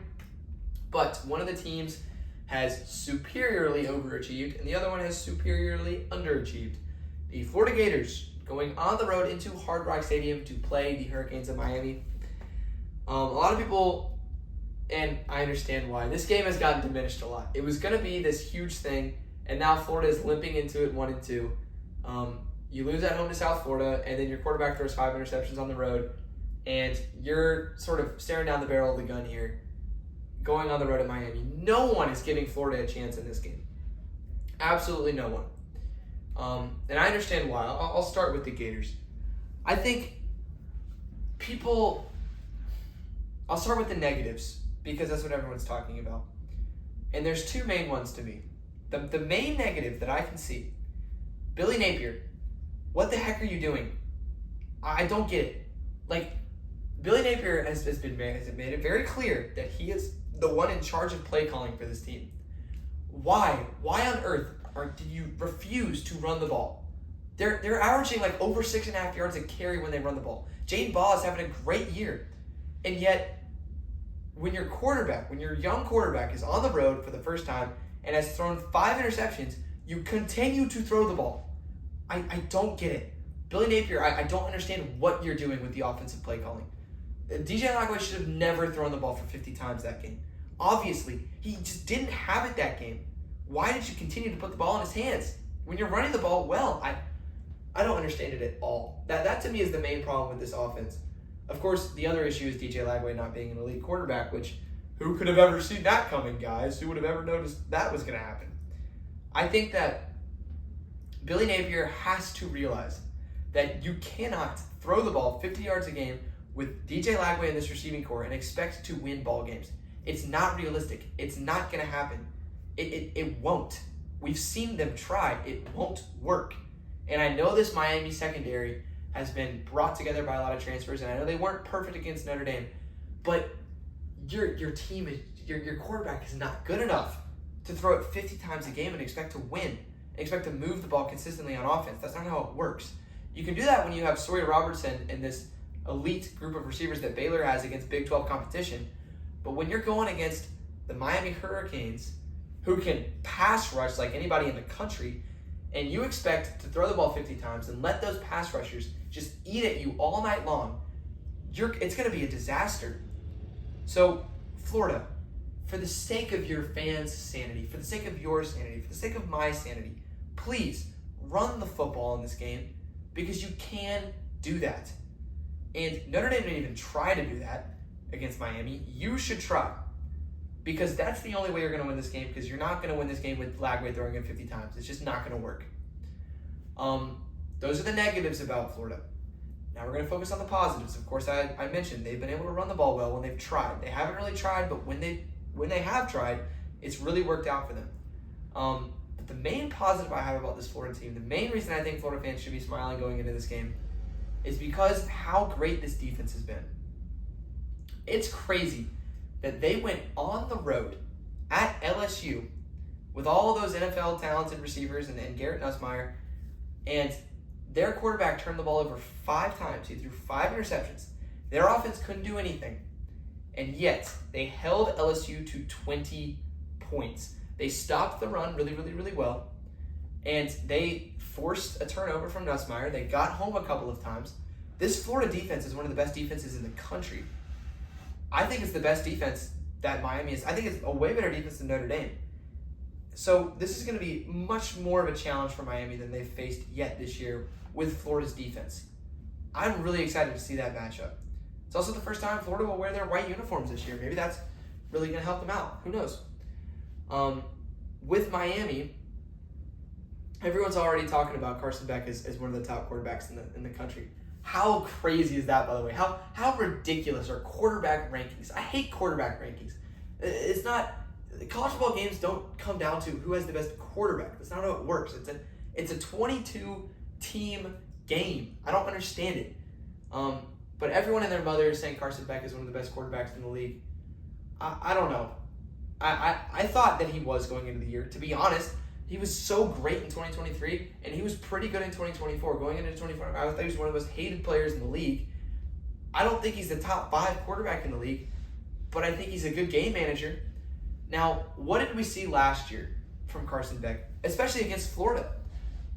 but one of the teams has superiorly overachieved, and the other one has superiorly underachieved. The Florida Gators going on the road into Hard Rock Stadium to play the Hurricanes of Miami. A lot of people, and I understand why, this game has gotten diminished a lot. It was going to be this huge thing, and now Florida is limping into it 1-2. You lose at home to South Florida, and then your quarterback throws 5 interceptions on the road, and you're sort of staring down the barrel of the gun here, going on the road at Miami. No one is giving Florida a chance in this game. Absolutely no one. And I understand why. I'll start with the Gators. I think I'll start with the negatives, because that's what everyone's talking about. And there's 2 main ones to me. The main negative that I can see, Billy Napier, what the heck are you doing? I don't get it. Like, Billy Napier has made it very clear that he is the one in charge of play calling for this team. Why? Why on earth did you refuse to run the ball? They're averaging like over 6.5 yards a carry when they run the ball. Jane Baugh is having a great year. And yet, when your young quarterback is on the road for the first time and has thrown 5 interceptions, you continue to throw the ball. I don't get it. Billy Napier, I don't understand what you're doing with the offensive play calling. DJ Lagway should have never thrown the ball for 50 times that game. Obviously, he just didn't have it that game. Why did you continue to put the ball in his hands when you're running the ball well? I don't understand it at all. That to me is the main problem with this offense. Of course, the other issue is DJ Lagway not being an elite quarterback, which who could have ever seen that coming, guys? Who would have ever noticed that was going to happen? I think that Billy Napier has to realize that you cannot throw the ball 50 yards a game with DJ Lagway in this receiving core and expect to win ball games. It's not realistic. It's not going to happen. It won't. We've seen them try. It won't work. And I know this Miami secondary has been brought together by a lot of transfers, and I know they weren't perfect against Notre Dame, but your team is your quarterback is not good enough to throw it 50 times a game and expect to win, and expect to move the ball consistently on offense. That's not how it works. You can do that when you have Sawyer Robertson and this elite group of receivers that Baylor has against Big 12 competition, but when you're going against the Miami Hurricanes, who can pass rush like anybody in the country, and you expect to throw the ball 50 times and let those pass rushers just eat at you all night long, it's going to be a disaster. So, Florida, for the sake of your fans' sanity, for the sake of your sanity, for the sake of my sanity, please run the football in this game, because you can do that. And Notre Dame didn't even try to do that against Miami. You should try, because that's the only way you're going to win this game, because you're not going to win this game with Lagway throwing it 50 times. It's just not going to work. Those are the negatives about Florida. Now we're going to focus on the positives. Of course, I mentioned they've been able to run the ball well when they've tried. They haven't really tried, but when they have tried, it's really worked out for them. But the main positive I have about this Florida team, the main reason I think Florida fans should be smiling going into this game, is because how great this defense has been. It's crazy that they went on the road at LSU with all of those NFL talented receivers and Garrett Nussmeier, and their quarterback turned the ball over 5 times. He threw 5 interceptions. Their offense couldn't do anything, and yet they held LSU to 20 points. They stopped the run really, really, really well, and they forced a turnover from Nussmeier. They got home a couple of times. This Florida defense is one of the best defenses in the country. I think it's the best defense that Miami is. I think it's a way better defense than Notre Dame. So this is going to be much more of a challenge for Miami than they've faced yet this year with Florida's defense. I'm really excited to see that matchup. It's also the first time Florida will wear their white uniforms this year. Maybe that's really going to help them out. Who knows? With Miami, everyone's already talking about Carson Beck as one of the top quarterbacks in the country. How crazy is that, by the way? How ridiculous are quarterback rankings? I hate quarterback rankings. It's not, college football games don't come down to who has the best quarterback. That's not how it works. It's a 22-team game. I don't understand it. But everyone and their mother is saying Carson Beck is one of the best quarterbacks in the league. I don't know. I thought that he was going into the year. To be honest, he was so great in 2023, and he was pretty good in 2024. Going into 2024, I thought he was one of the most hated players in the league. I don't think he's the top 5 quarterback in the league, but I think he's a good game manager. Now, what did we see last year from Carson Beck, especially against Florida?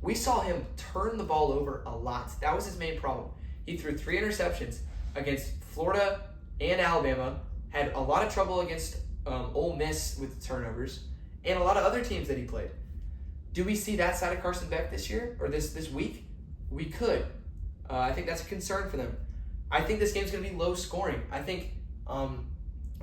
We saw him turn the ball over a lot. That was his main problem. He threw 3 interceptions against Florida and Alabama, had a lot of trouble against Ole Miss with turnovers, and a lot of other teams that he played. Do we see that side of Carson Beck this year or this week? We could. I think that's a concern for them. I think this game's going to be low scoring. I think, of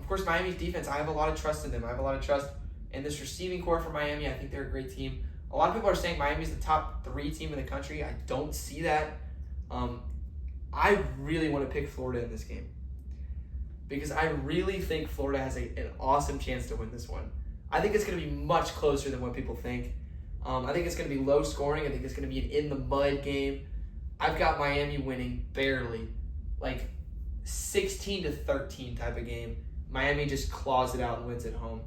course, Miami's defense, I have a lot of trust in them. I have a lot of trust in this receiving core for Miami. I think they're a great team. A lot of people are saying Miami's the top 3 team in the country. I don't see that. I really want to pick Florida in this game, because I really think Florida has an awesome chance to win this one. I think it's going to be much closer than what people think. I think it's going to be low scoring. I think it's going to be an in-the-mud game. I've got Miami winning barely, like 16-13 type of game. Miami just claws it out and wins at home.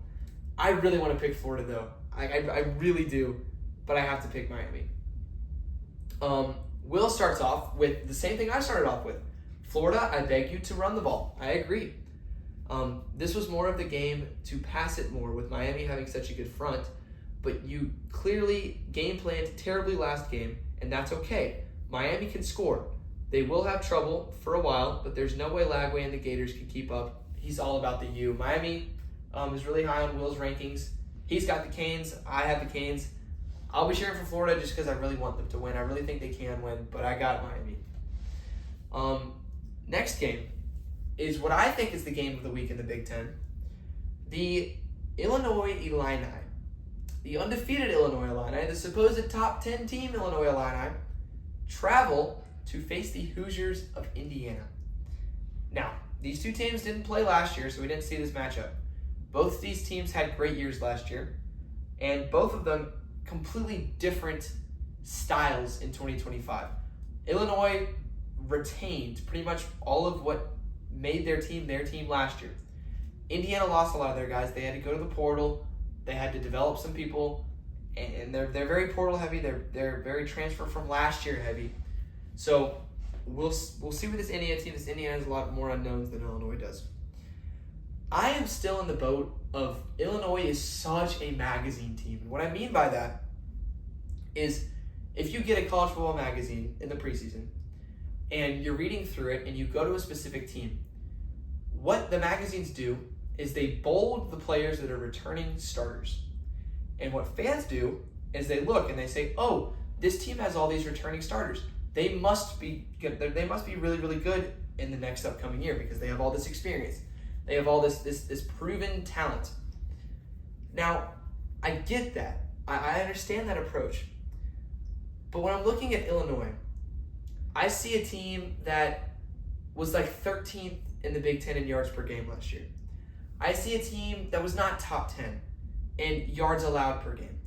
I really want to pick Florida, though. I really do, but I have to pick Miami. Will starts off with the same thing I started off with. Florida, I beg you to run the ball. I agree. This was more of the game to pass it more with Miami having such a good front, but you clearly game planned terribly last game, and that's okay. Miami can score. They will have trouble for a while, but there's no way Lagway and the Gators can keep up. He's all about the U. Miami is really high on Will's rankings. He's got the Canes. I have the Canes. I'll be cheering for Florida just because I really want them to win. I really think they can win, but I got Miami. Next game is what I think is the game of the week in the Big Ten. The Illinois Illini. The undefeated Illinois Illini, the supposed top 10 team Illinois Illini, travel to face the Hoosiers of Indiana. Now, these two teams didn't play last year, so we didn't see this matchup. Both these teams had great years last year, and both of them completely different styles in 2025. Illinois retained pretty much all of what made their team last year. Indiana lost a lot of their guys. They had to go to the portal. They had to develop some people, and they're very portal heavy. They're very transfer from last year heavy. So we'll see with this Indiana team. This Indiana has a lot more unknowns than Illinois does. I am still in the boat of Illinois is such a magazine team. And what I mean by that is if you get a college football magazine in the preseason and you're reading through it and you go to a specific team, what the magazines do is they bold the players that are returning starters. And what fans do is they look and they say, oh, this team has all these returning starters. They must be good. They must be really, really good in the next upcoming year because they have all this experience. They have all this proven talent. Now, I get that. I understand that approach. But when I'm looking at Illinois, I see a team that was like 13th in the Big Ten in yards per game last year. I see a team that was not top 10 in yards allowed per game.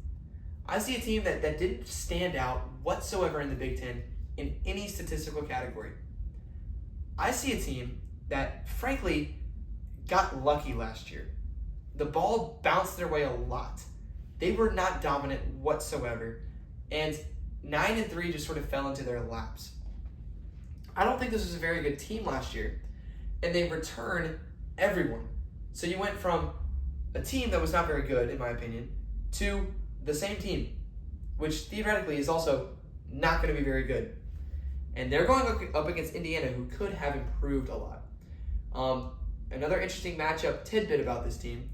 I see a team that didn't stand out whatsoever in the Big Ten in any statistical category. I see a team that, frankly, got lucky last year. The ball bounced their way a lot. They were not dominant whatsoever, and 9-3 just sort of fell into their laps. I don't think this was a very good team last year, and they returned everyone. So you went from a team that was not very good, in my opinion, to the same team, which theoretically is also not going to be very good. And they're going up against Indiana, who could have improved a lot. Another interesting matchup tidbit about this team,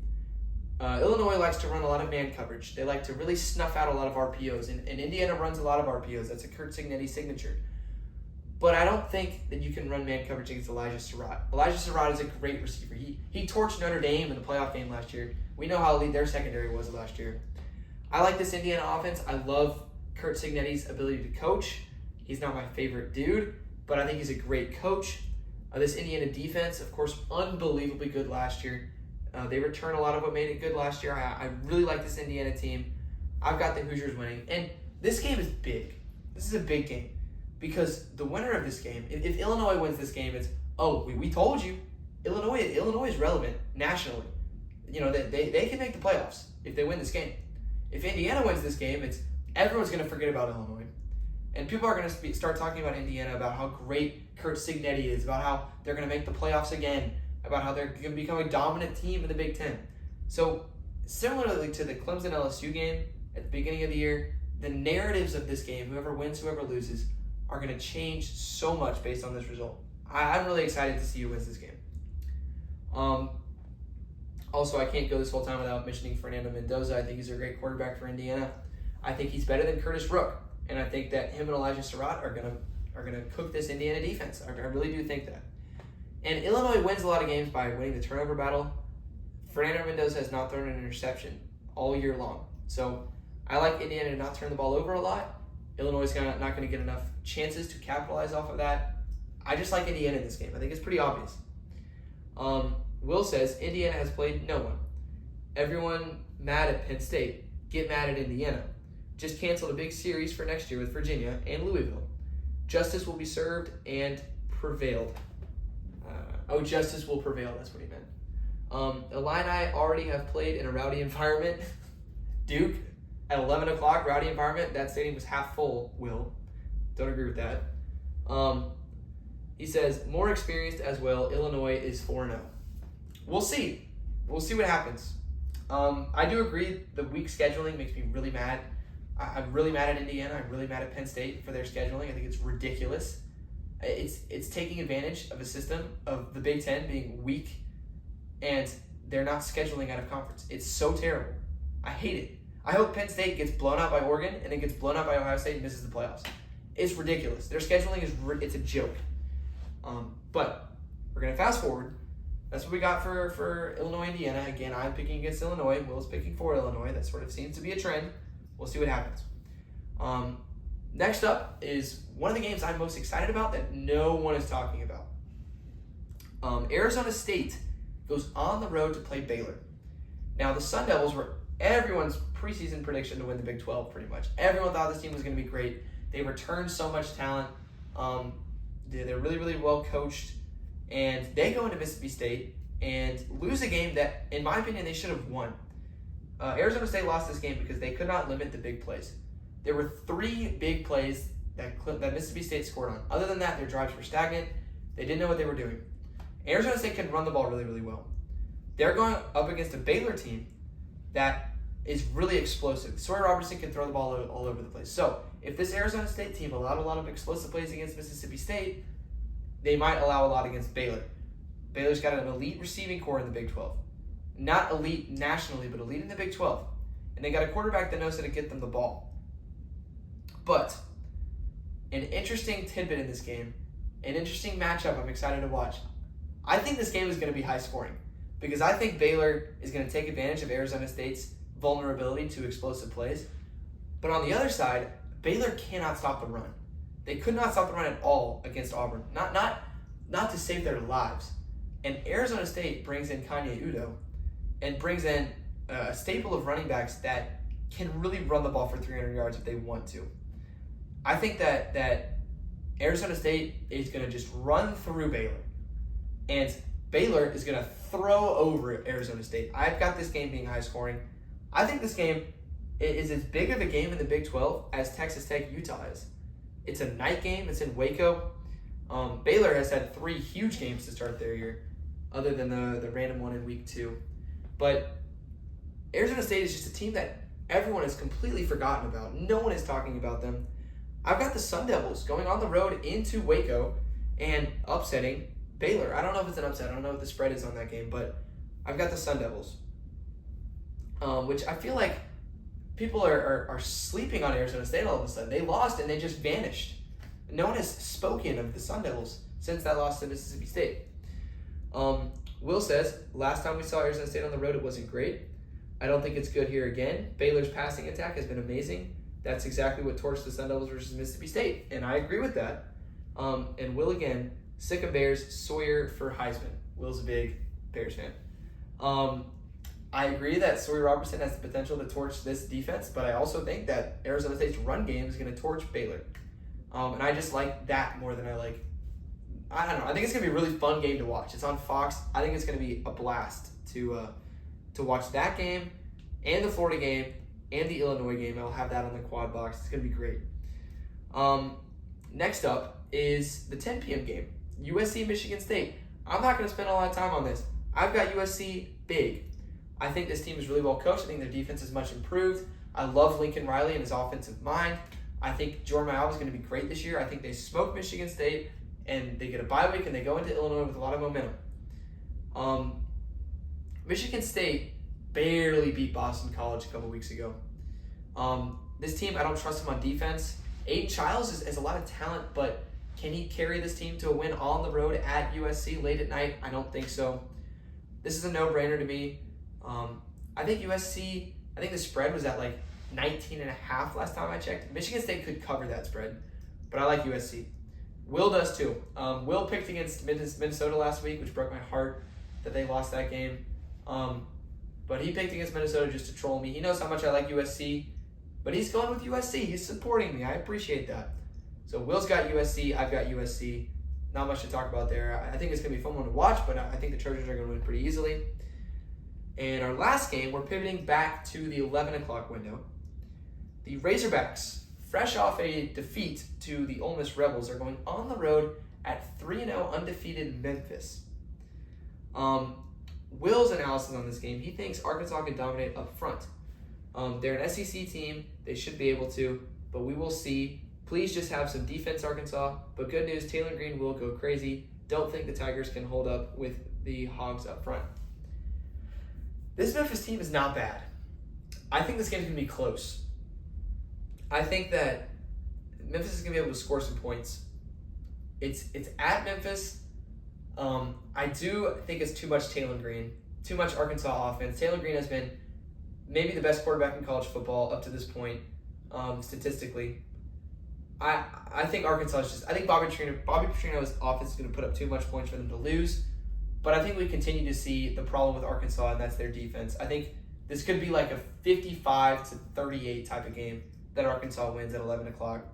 Illinois likes to run a lot of man coverage. They like to really snuff out a lot of RPOs, and Indiana runs a lot of RPOs. That's a Curt Cignetti signature. But I don't think that you can run man coverage against Elijah Surratt. Elijah Surratt is a great receiver. He torched Notre Dame in the playoff game last year. We know how elite their secondary was last year. I like this Indiana offense. I love Curt Cignetti's ability to coach. He's not my favorite dude, but I think he's a great coach. This Indiana defense, of course, unbelievably good last year. They returned a lot of what made it good last year. I really like this Indiana team. I've got the Hoosiers winning. And this game is big. This is a big game. Because the winner of this game, if Illinois wins this game, it's, we told you. Illinois is relevant nationally. You know, they can make the playoffs if they win this game. If Indiana wins this game, it's everyone's going to forget about Illinois. And people are going to start talking about Indiana, about how great Curt Cignetti is, about how they're going to make the playoffs again, about how they're going to become a dominant team in the Big Ten. So, similarly to the Clemson-LSU game at the beginning of the year, the narratives of this game, whoever wins, whoever loses, are going to change so much based on this result. I'm really excited to see who wins this game. Also, I can't go this whole time without mentioning Fernando Mendoza. I think he's a great quarterback for Indiana. I think he's better than Curtis Rook, and I think that him and Elijah Surratt are gonna cook this Indiana defense. I really do think that. And Illinois wins a lot of games by winning the turnover battle. Fernando Mendoza has not thrown an interception all year long, so I like Indiana to not turn the ball over a lot. Illinois is not going to get enough chances to capitalize off of that. I just like Indiana in this game. I think it's pretty obvious. Will says, Indiana has played no one. Everyone mad at Penn State. Get mad at Indiana. Just canceled a big series for next year with Virginia and Louisville. Justice will be served and prevailed. Justice will prevail. That's what he meant. Illini already have played in a rowdy environment. Duke. At 11 o'clock, rowdy environment. That stadium was half full, Will. Don't agree with that. He says, more experienced as well. Illinois is 4-0. We'll see. We'll see what happens. I do agree the weak scheduling makes me really mad. I'm really mad at Indiana. I'm really mad at Penn State for their scheduling. I think it's ridiculous. It's taking advantage of a system of the Big Ten being weak, and they're not scheduling out of conference. It's so terrible. I hate it. I hope Penn State gets blown out by Oregon and then gets blown out by Ohio State and misses the playoffs. It's ridiculous. Their scheduling it's a joke. But we're gonna fast forward. That's what we got for Illinois, Indiana. Again, I'm picking against Illinois. Will's picking for Illinois. That sort of seems to be a trend. We'll see what happens. Next up is one of the games I'm most excited about that no one is talking about. Arizona State goes on the road to play Baylor. Now, the Sun Devils were everyone's preseason prediction to win the Big 12, pretty much. Everyone thought this team was going to be great. They returned so much talent. They're really, really well coached. And they go into Mississippi State and lose a game that, in my opinion, they should have won. Arizona State lost this game because they could not limit the big plays. There were 3 big plays that Mississippi State scored on. Other than that, their drives were stagnant. They didn't know what they were doing. Arizona State can run the ball really, really well. They're going up against a Baylor team that is really explosive. Sawyer Robertson can throw the ball all over the place. So if this Arizona State team allowed a lot of explosive plays against Mississippi State, they might allow a lot against Baylor. Baylor's got an elite receiving core in the Big 12. Not elite nationally, but elite in the Big 12. And they got a quarterback that knows how to get them the ball. But an interesting tidbit in this game, an interesting matchup I'm excited to watch. I think this game is going to be high scoring because I think Baylor is going to take advantage of Arizona State's vulnerability to explosive plays. But on the other side, Baylor cannot stop the run. They could not stop the run at all against Auburn. Not to save their lives. And Arizona State brings in Kanye Udo and brings in a staple of running backs that can really run the ball for 300 yards if they want to. I think that Arizona State is going to just run through Baylor. And Baylor is going to throw over Arizona State. I've got this game being high scoring. I think this game is as big of a game in the Big 12 as Texas Tech Utah is. It's a night game. It's in Waco. Baylor has had 3 huge games to start their year, other than the random one in week 2. But Arizona State is just a team that everyone has completely forgotten about. No one is talking about them. I've got the Sun Devils going on the road into Waco and upsetting Baylor. I don't know if it's an upset. I don't know what the spread is on that game, but I've got the Sun Devils, which I feel like people are sleeping on Arizona State all of a sudden. They lost and they just vanished. No one has spoken of the Sun Devils since that loss to Mississippi State. Will says, last time we saw Arizona State on the road, it wasn't great. I don't think it's good here again. Baylor's passing attack has been amazing. That's exactly what torched the Sun Devils versus Mississippi State, and I agree with that. And Will again, sick of Bears, Sawyer for Heisman. Will's a big Bears fan. I agree that Sawyer Robertson has the potential to torch this defense, but I also think that Arizona State's run game is going to torch Baylor. And I just like that more than I don't know. I think it's going to be a really fun game to watch. It's on Fox. I think it's going to be a blast to watch that game and the Florida game and the Illinois game. I'll have that on the quad box. It's going to be great. Next up is the 10 p.m. game, USC Michigan State. I'm not going to spend a lot of time on this. I've got USC big. I think this team is really well coached. I think their defense is much improved. I love Lincoln Riley and his offensive mind. I think Jordan Mailata is going to be great this year. I think they smoke Michigan State and they get a bye week and they go into Illinois with a lot of momentum. Michigan State barely beat Boston College a couple weeks ago. This team, I don't trust him on defense. Aiden Childs has a lot of talent, but can he carry this team to a win on the road at USC late at night? I don't think so. This is a no-brainer to me. I think USC, I think the spread was at like 19.5 last time I checked. Michigan State could cover that spread, but I like USC. Will does too. Will picked against Minnesota last week, which broke my heart that they lost that game. But he picked against Minnesota just to troll me. He knows how much I like USC, but he's going with USC. He's supporting me. I appreciate that. So Will's got USC. I've got USC. Not much to talk about there. I think it's going to be a fun one to watch, but I think the Trojans are going to win pretty easily. And our last game, we're pivoting back to the 11 o'clock window. The Razorbacks, fresh off a defeat to the Ole Miss Rebels, are going on the road at 3-0 undefeated Memphis. Will's analysis on this game, he thinks Arkansas can dominate up front. They're an SEC team. They should be able to, but we will see. Please just have some defense, Arkansas. But good news, Taylor Green will go crazy. Don't think the Tigers can hold up with the Hogs up front. This Memphis team is not bad. I think this game's going to be close. I think that Memphis is going to be able to score some points. It's at Memphis. I do think it's too much Taylor Green, too much Arkansas offense. Taylor Green has been maybe the best quarterback in college football up to this point, statistically. I think Arkansas is I think Bobby Petrino's offense is going to put up too much points for them to lose. But I think we continue to see the problem with Arkansas, and that's their defense. I think this could be like a 55-38 type of game that Arkansas wins at 11 o'clock.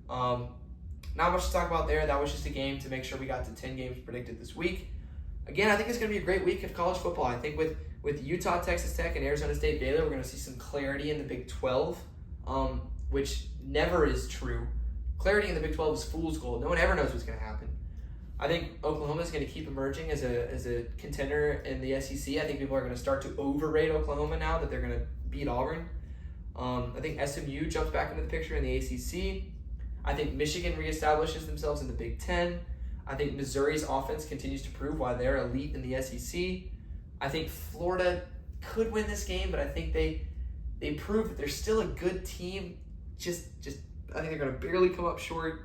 Not much to talk about there. That was just a game to make sure we got to 10 games predicted this week. Again, I think it's going to be a great week of college football. I think with Utah, Texas Tech, and Arizona State, Baylor, we're going to see some clarity in the Big 12, which never is true. Clarity in the Big 12 is fool's gold. No one ever knows what's going to happen. I think Oklahoma is going to keep emerging as a contender in the SEC. I think people are going to start to overrate Oklahoma now that they're going to beat Auburn. I think SMU jumps back into the picture in the ACC. I think Michigan reestablishes themselves in the Big Ten. I think Missouri's offense continues to prove why they're elite in the SEC. I think Florida could win this game, but I think they prove that they're still a good team. Just I think they're going to barely come up short.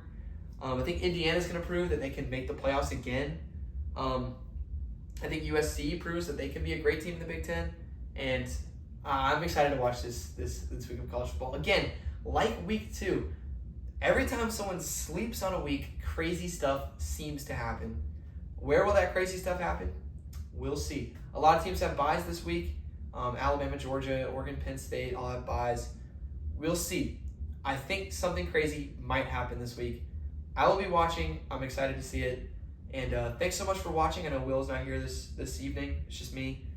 I think Indiana's going to prove that they can make the playoffs again. I think USC proves that they can be a great team in the Big Ten. And I'm excited to watch this week of college football. Again, like week 2, every time someone sleeps on a week, crazy stuff seems to happen. Where will that crazy stuff happen? We'll see. A lot of teams have byes this week. Alabama, Georgia, Oregon, Penn State all have byes. We'll see. I think something crazy might happen this week. I will be watching. I'm excited to see it. And thanks so much for watching. I know Will's not here this evening. It's just me.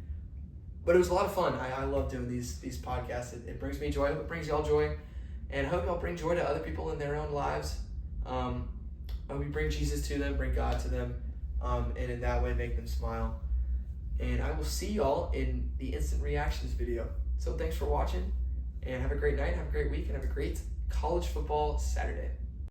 But it was a lot of fun. I love doing these podcasts. It brings me joy. I hope it brings y'all joy. And I hope y'all bring joy to other people in their own lives. I hope you bring Jesus to them, bring God to them, and in that way make them smile. And I will see y'all in the instant reactions video. So thanks for watching, and have a great night, have a great week, and have a great college football Saturday.